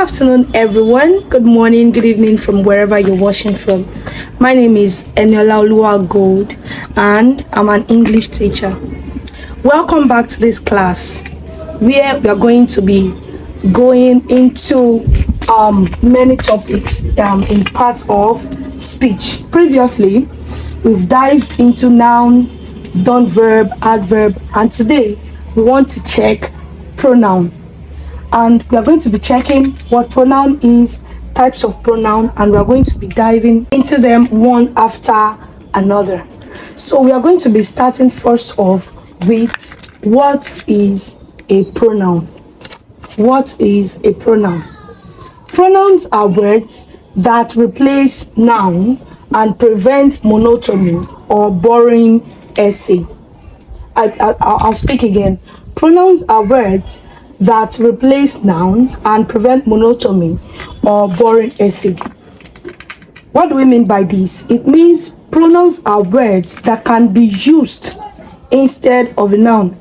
afternoon, everyone. Good morning, good evening from wherever you're watching from. My name is Eniola Oluwa Gold, and I'm an English teacher. Welcome back to this class, where we are going to be going into many topics in part of speech. Previously, we've dived into noun, done verb, adverb, and today we want to check pronoun. And we are going to be checking what pronoun is, types of pronoun, and we are going to be diving into them one after another. So we are going to be starting first off with what is a pronoun. What is a pronoun? Pronouns are words that replace noun and prevent monotony or boring essay. I'll speak again. Pronouns are words that replace nouns and prevent monotony or boring essay. What do we mean by this? It means pronouns are words that can be used instead of a noun.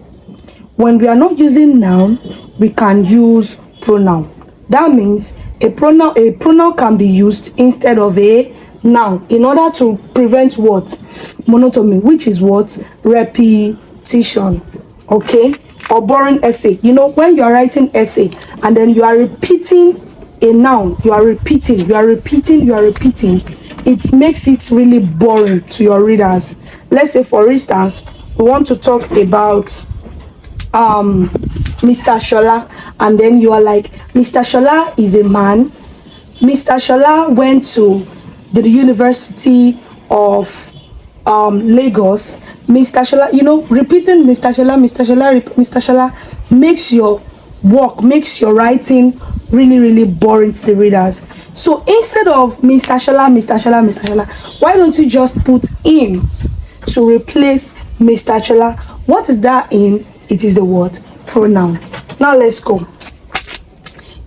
When we are not using noun, we can use pronoun. That means a pronoun can be used instead of a noun in order to prevent what? Monotony, which is what? Repetition. Okay? Or boring essay. You know, when you are writing essay and then you are repeating a noun, you are repeating, it makes it really boring to your readers. Let's say, for instance, we want to talk about Mr. Shola, and then you are like, Mr. Shola is a man. Mr. Shola went to the University of Lagos. Mr. Shola, you know, repeating Mr. Shola makes your work, makes your writing really boring to the readers. So instead of Mr. Shola, why don't you just put in to replace Mr. Shola? What is that in? It is the word pronoun. Now let's go.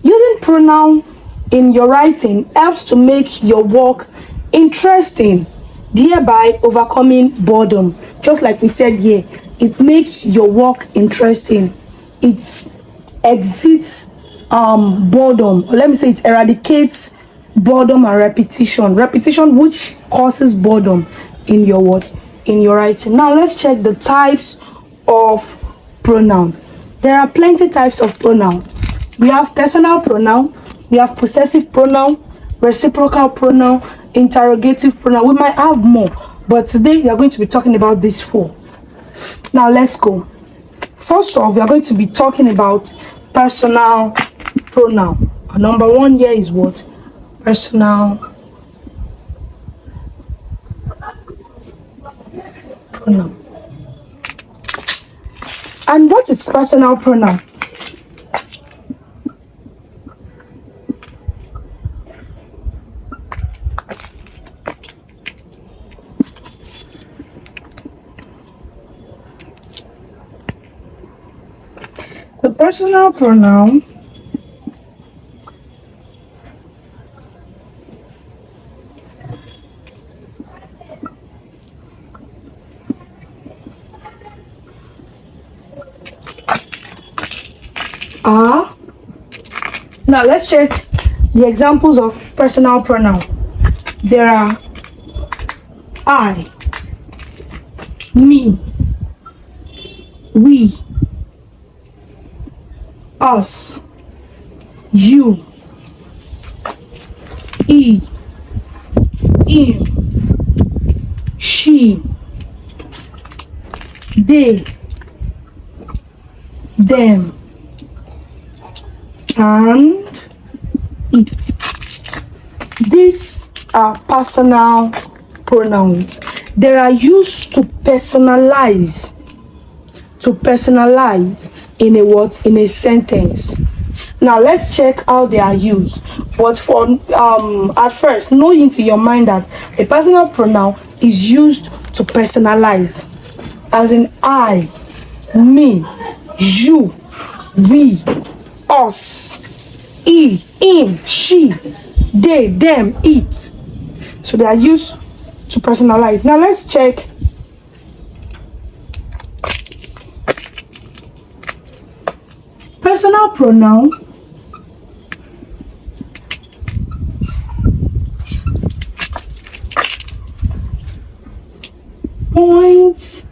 Using pronoun in your writing helps to make your work interesting, thereby overcoming boredom. Just like we said here, it makes your work interesting. It exits boredom, or let me say it eradicates boredom and repetition which causes boredom in your work, in your writing. Now let's check the types of pronoun. There are plenty types of pronoun. We have personal pronoun, we have possessive pronoun, reciprocal pronoun, interrogative pronoun. We might have more, but today we are going to be talking about these four. Now let's go. First off, we are going to be talking about personal pronoun. Number one here is what? Personal pronoun. And what is personal pronoun? The personal pronoun are, now let's check the examples of personal pronoun. There are I, me, we, us, you, he, him, she, they, them, and it. These are personal pronouns. They are used to personalize in a word, in a sentence. Now let's check how they are used. But for at first, know into your mind that a personal pronoun is used to personalize, as in I, me, you, we, us, he, him, she, they, them, it. So they are used to personalize. Now let's check personal pronoun points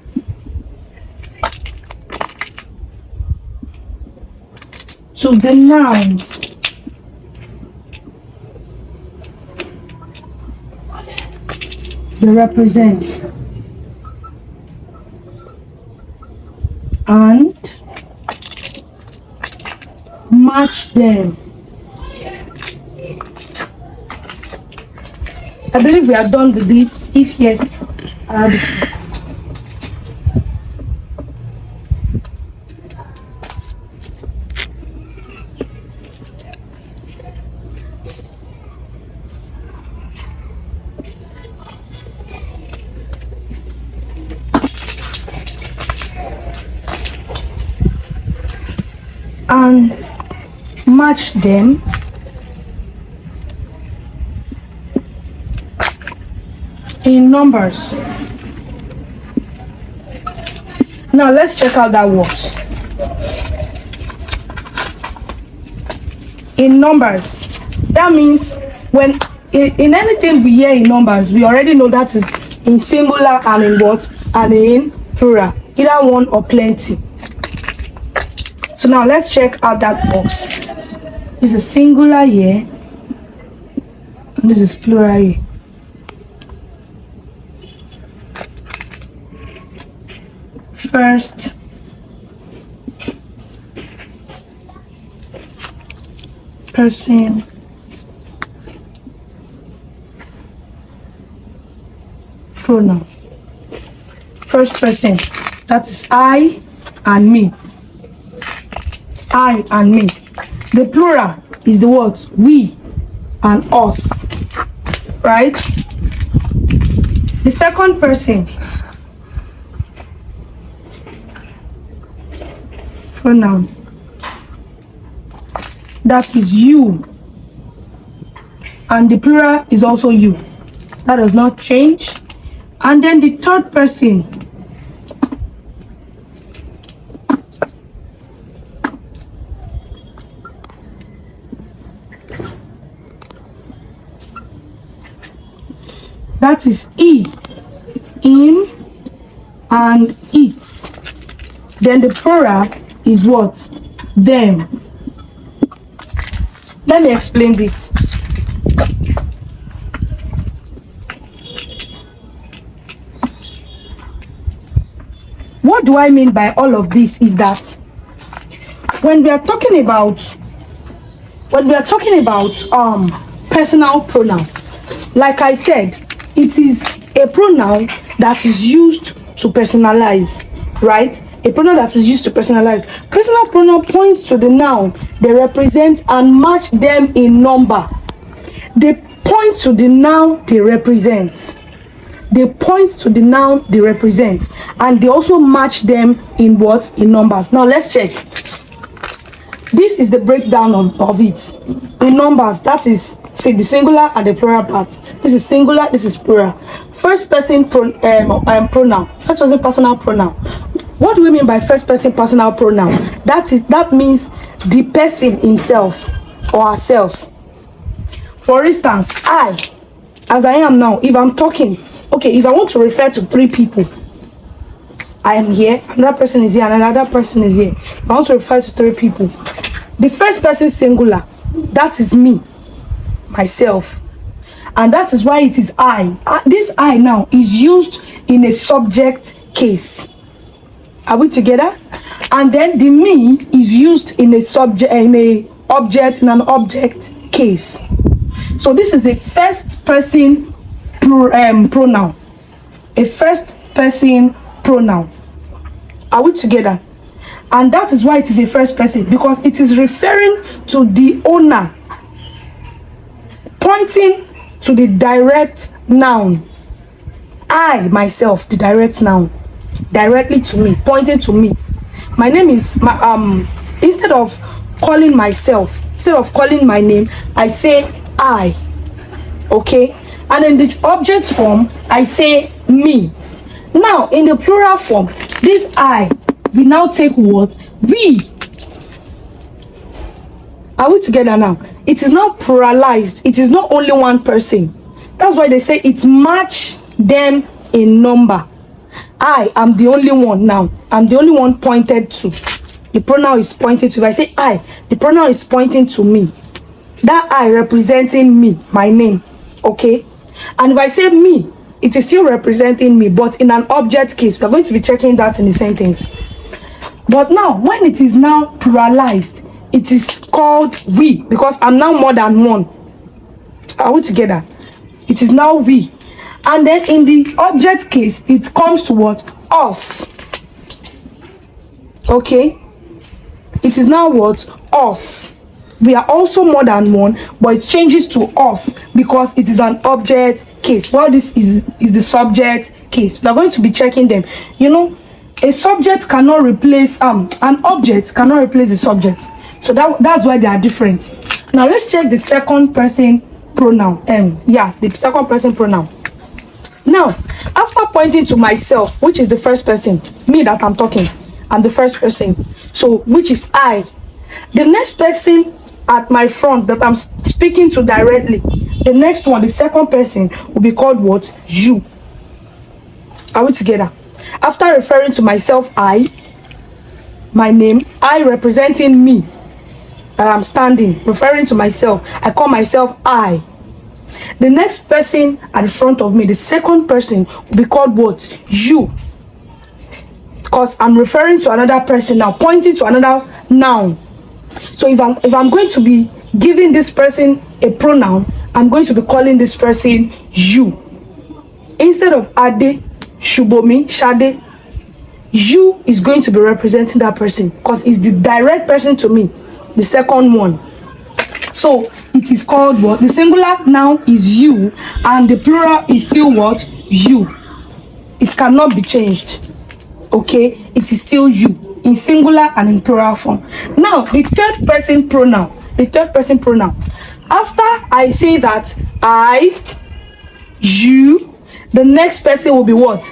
to the nouns they represent and match them. I believe we are done with this. If yes, and match them in numbers. Now let's check out that works. In numbers, that means when in anything we hear in numbers, we already know that is in singular and in what? And in plural, either one or plenty. So now let's check out that box. This is singular here, and this is plural here. First person pronoun. First person, that is I and me. I and me. The plural is the words we and us, right? The second person pronoun, that is you, and the plural is also you. That does not change. And then the third person, that is he, him, and it. Then the plural is what? Them. Let me explain this. What do I mean by all of this is that when we are talking about personal pronoun, like I said, it is a pronoun that is used to personalize, right? A pronoun that is used to personalize. Personal pronoun points to the noun they represent and match them in number. They point to the noun they represent. They point to the noun they represent, and they also match them in what? In numbers. Now let's check. This is the breakdown of it. In numbers, that is the singular and the plural part. This is singular, this is plural. First person pronoun. First person personal pronoun. What do we mean by first person personal pronoun? That means the person himself or herself. For instance, I, as I am now, if I'm talking, okay, if I want to refer to three people, I am here, another person is here, and another person is here. If I want to refer to three people, the first person singular, that is me, myself. And that is why it is I. This I now is used in a subject case. Are we together? And then the me is used in a subject, in an object case. So this is a first person pronoun. A first person pronoun. Are we together? And that is why it is a first person, because it is referring to the owner, pointing to the direct noun. I, myself, the direct noun, directly to me, pointing to me. My name is, instead of calling myself, instead of calling my name, I say I. Okay? And in the object form, I say me. Now, in the plural form, this I, we now take what? We. Are we together now? It is not pluralized. It is not only one person. That's why they say it match them in number. I am the only one now. I'm the only one pointed to. The pronoun is pointing to. If I say I, the pronoun is pointing to me. That I representing me, my name. Okay? And if I say me, it is still representing me, but in an object case. We are going to be checking that in the sentence. But now, when it is now pluralized, it is called we, because I'm now more than one. Are we together? It is now we. And then in the object case, it comes to what? Us. Okay? It is now what? Us. We are also more than one, but it changes to us because it is an object case. Well, this is the subject case. We are going to be checking them. You know, a subject cannot replace an object cannot replace the subject. So that's why they are different. Now let's check the second person pronoun. The second person pronoun. Now, after pointing to myself, which is the first person, me that I'm talking, I'm the first person. So, which is I. The next person at my front that I'm speaking to directly, the next one, the second person, will be called what? You. Are we together? After referring to myself, I, my name, I representing me, I'm standing, referring to myself, I call myself I. The next person at the front of me, the second person, will be called what? You. Because I'm referring to another person now, pointing to another noun. So if I'm going to be giving this person a pronoun, I'm going to be calling this person you. Instead of Ade, Shubomi, Shade, you is going to be representing that person because it's the direct person to me, the second one. So it is called what? The singular noun is you and the plural is still what? You. It cannot be changed. Okay? It is still you in singular and in plural form. Now, the third person pronoun. The third person pronoun. After I say that I, you, the next person will be what?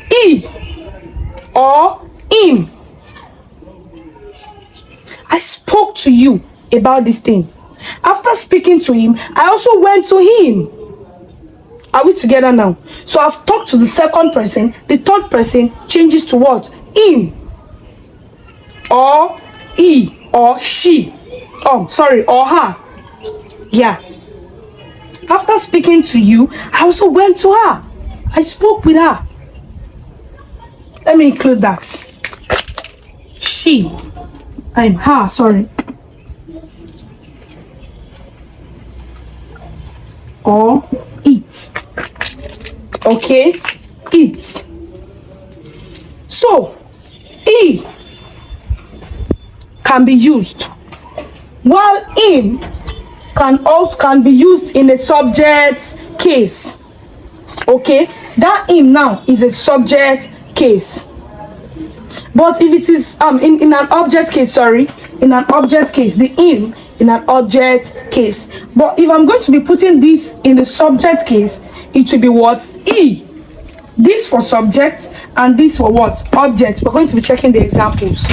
He or him. I spoke to you about this thing. After speaking to him, I also went to him. Are we together now? So I've talked to the second person. The third person changes to what? Him or he or she. Oh, sorry, or her. Yeah. After speaking to you, I also went to her. I spoke with her. Let me include that. She. I'm her, sorry. Or it. Okay? It. So, he can be used, while him can be used in a subject case. Okay? That him now is a subject case. But if it is in an object case, in an object case, the him in an object case. But if I'm going to be putting this in the subject case, it will be what? He. This for subject and this for what? Object. We're going to be checking the examples.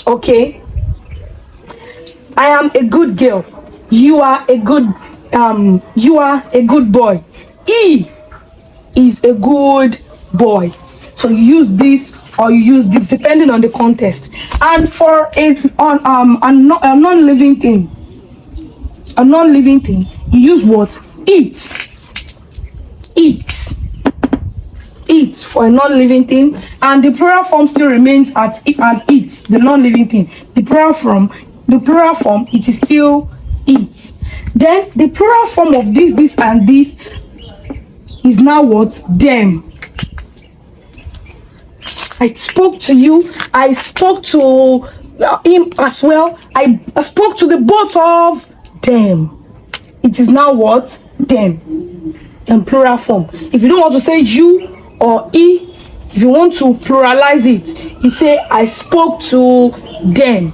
Okay. I am a good girl. You are a good boy. He is a good boy. So you use this or you use this depending on the context. And for a non-living thing, you use what? It. It for a non-living thing, and the plural form still remains as it, the non-living thing. The plural form, it is still it. Then the plural form of this, and this is now what? Them. I spoke to you. I spoke to him as well. I spoke to the both of them. It is now what? Them. In plural form. If you don't want to say you or he, if you want to pluralize it, you say I spoke to them.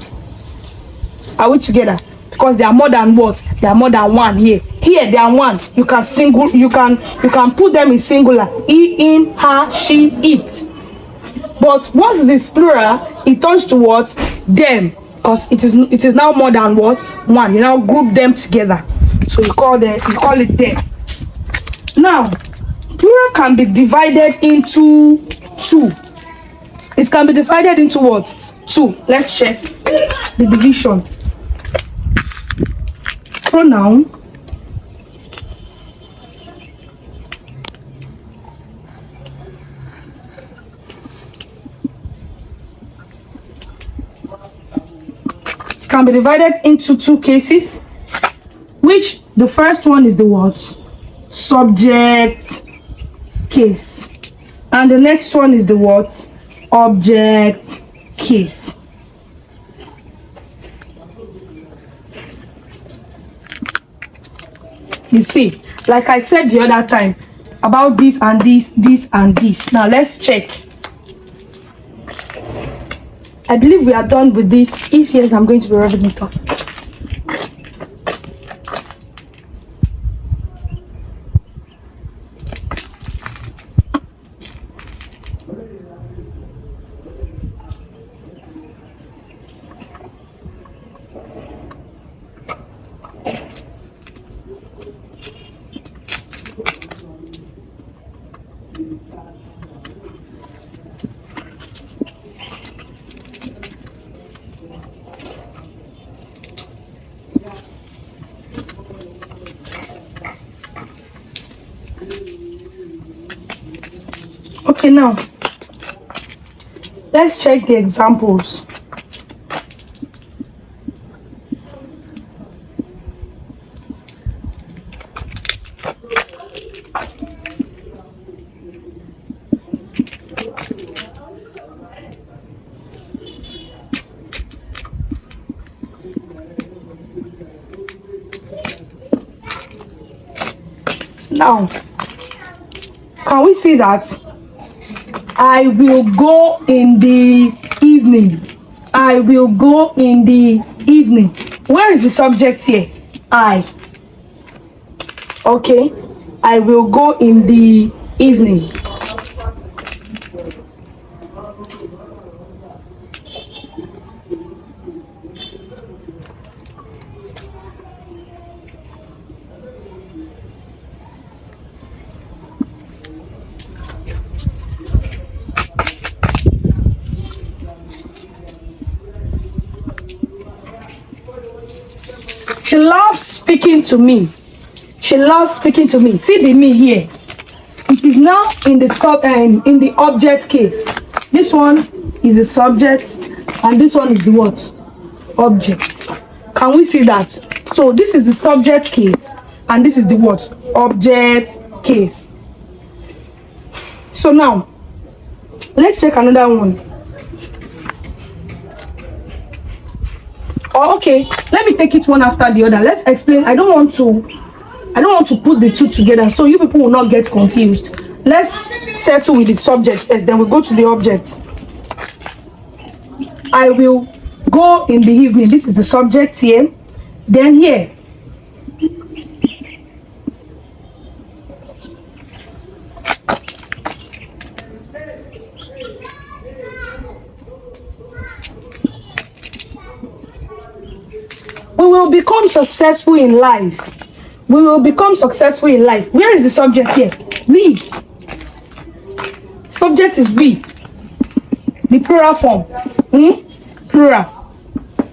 Are we together? Because they are more than what? They are more than one here. Here they are one. You can put them in singular. He, him, her, she, it. But once this plural, it turns to what? Them. Because it is now more than what? One. You now group them together. So you call it them. Now, Plural can be divided into two. It can be divided into what? Two. Let's check the division. Pronoun can be divided into two cases, which the first one is the what? Subject case, and the next one is the what? Object case. You see, like I said the other time about this and this, this and this. Now let's check. I believe we are done with this. If yes, I'm going to be rubbing it off. Okay, now let's check the examples. Now, can we see that? I will go in the evening. I will go in the evening. Where is the subject here? I. Okay. I will go in the evening. She loves speaking to me. She loves speaking to me. See the me here. It is now in the in the object case. This one is the subject and this one is the what? Object. Can we see that? So this is the subject case and this is the what? Object case. So now let's check another one. Oh, okay, let me take it one after the other. Let's explain. I don't want to put the two together so you people will not get confused. Let's settle with the subject first, then we'll go to the object. I will go in the evening. This is the subject here. Then here, we will become successful in life. We will become successful in life. Where is the subject here? We. Subject is we. The plural form. Plural.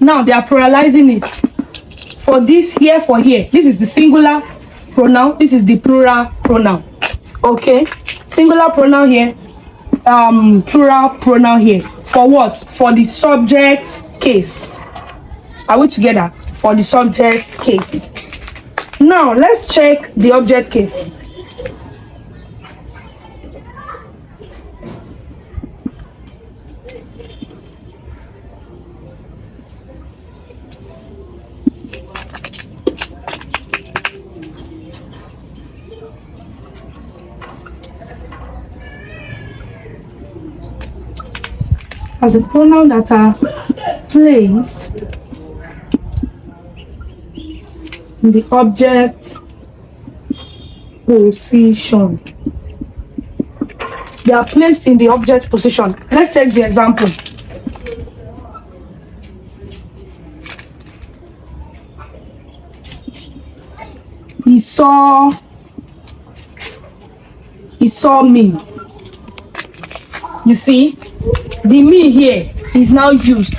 Now they are pluralizing it. For this here, for here. This is the singular pronoun. This is the plural pronoun. Okay. Singular pronoun here. Plural pronoun here. For what? For the subject case. Are we together? For the subject case. Now let's check the object case. As a pronoun that are placed in the object position. They are placed in the object position. Let's take the example. He saw he saw me. You see, the me here is now used,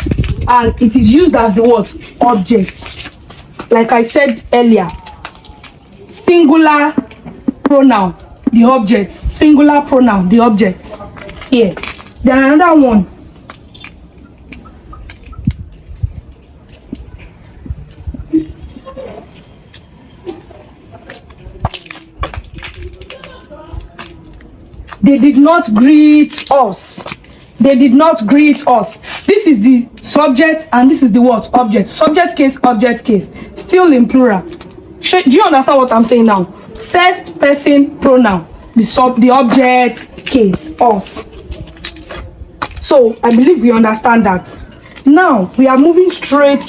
and it is used as the what? Object. Like I said earlier, singular pronoun, the object. Singular pronoun, the object. Here. Then another one. They did not greet us. They did not greet us. This is the subject and this is the what? Object. Subject case, object case. Still in plural. Do you understand what I'm saying now? First person pronoun. The object case. Us. So I believe you understand that. Now we are moving straight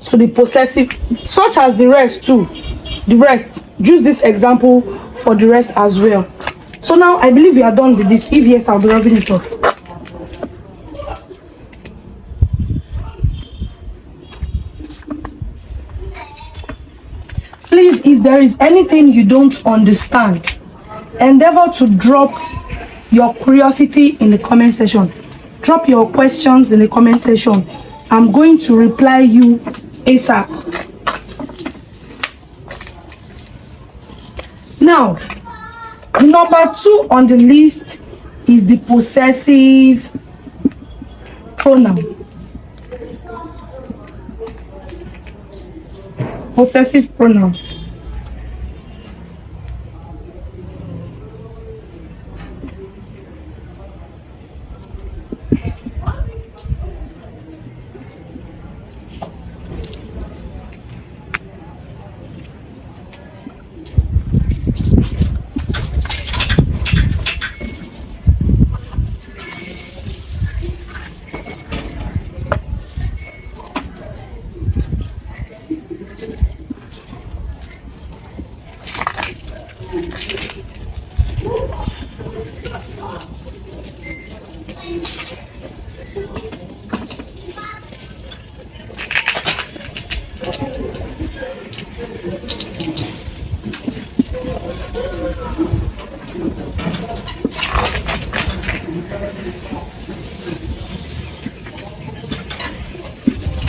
to the possessive, such as the rest too. The rest. Use this example for the rest as well. So now I believe we are done with this. If yes, I'll be rubbing it off. Please, if there is anything you don't understand, endeavor to drop your curiosity in the comment section. Drop your questions in the comment section. I'm going to reply you ASAP. Now, number 2 on the list is the possessive pronoun. Possessive pronoun.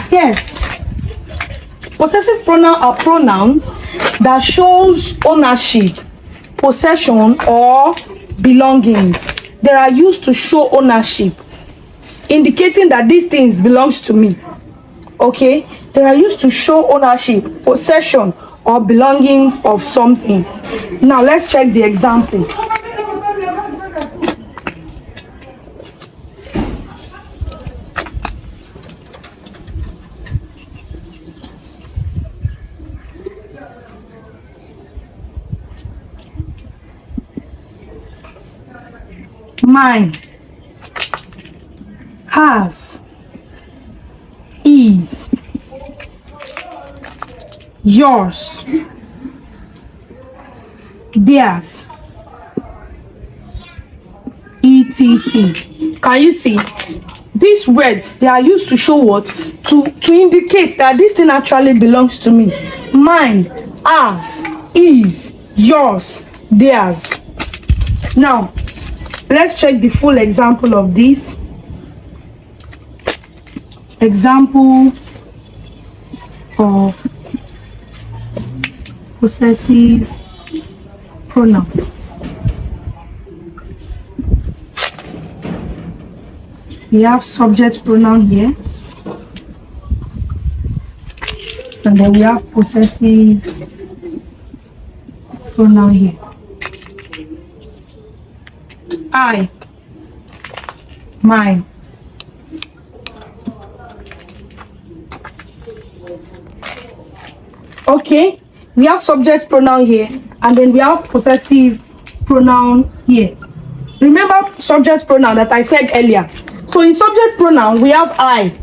Yes. Possessive pronouns are pronouns that shows ownership, possession, or belongings. They are used to show ownership, indicating that these things belongs to me. Okay? They are used to show ownership, possession, or belongings of something. Now let's check the example. Mine, has, is, yours, theirs, etc. Can you see? These words, they are used to show what? To indicate that this thing actually belongs to me. Mine, ours, is, yours, theirs. Now, let's check the full example of this. Example of possessive pronoun. We have subject pronoun here, and then we have possessive pronoun here. I, mine. Okay, we have subject pronoun here, and then we have possessive pronoun here. Remember subject pronoun that I said earlier. So in subject pronoun we have I,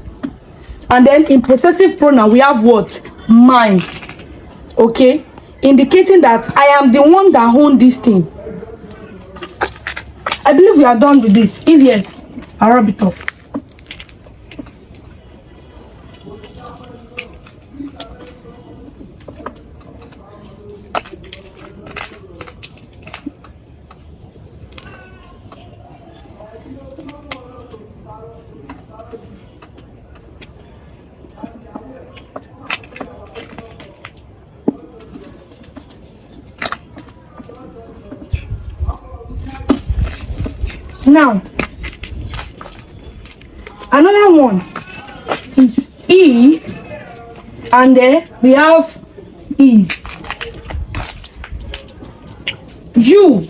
and then in possessive pronoun we have what? Mine. Okay, indicating that I am the one that owns this thing. I believe we are done with this. If yes, I'll rub it off. Now, another one is he, and then we have is. You,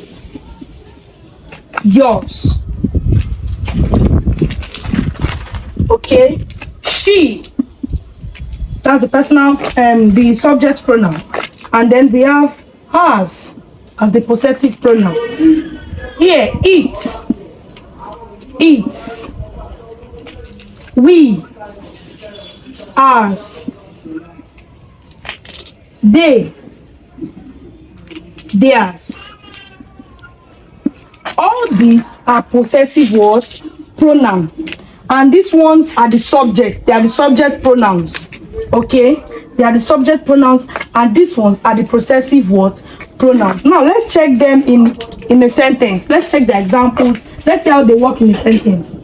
yours. Okay. She, that's the personal, the subject pronoun, and then we have hers as the possessive pronoun. Here, it, its, we, ours, they, theirs. All these are possessive words, pronoun, and these ones are the subject. They are the subject pronouns. Okay, they are the subject pronouns, and these ones are the possessive words, pronouns. Now let's check them in a sentence. Let's check the examples. Let's see how they work in a sentence.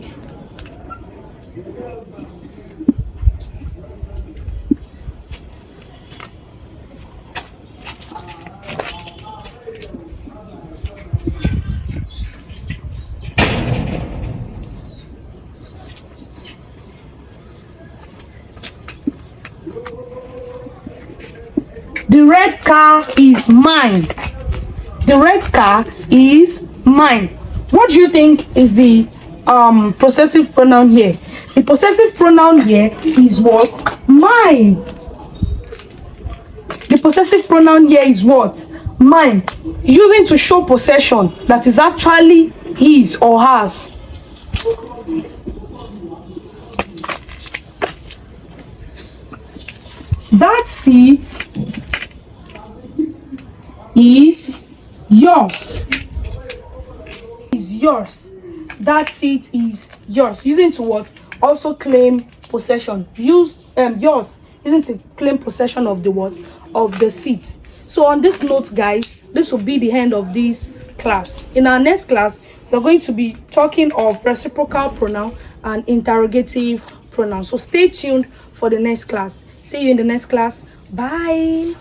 The red car is mine. The red car is mine. What do you think is the possessive pronoun here? The possessive pronoun here is what? Mine. The possessive pronoun here is what? Mine. Using to show possession that is actually his or hers. That seat is yours. Is yours. That seat is yours. Using to what? Also claim possession. Used yours. Using to claim possession of the what? Of the seat. So on this note, guys, this will be the end of this class. In our next class, we're going to be talking of reciprocal pronoun and interrogative pronoun. So stay tuned for the next class. See you in the next class. Bye.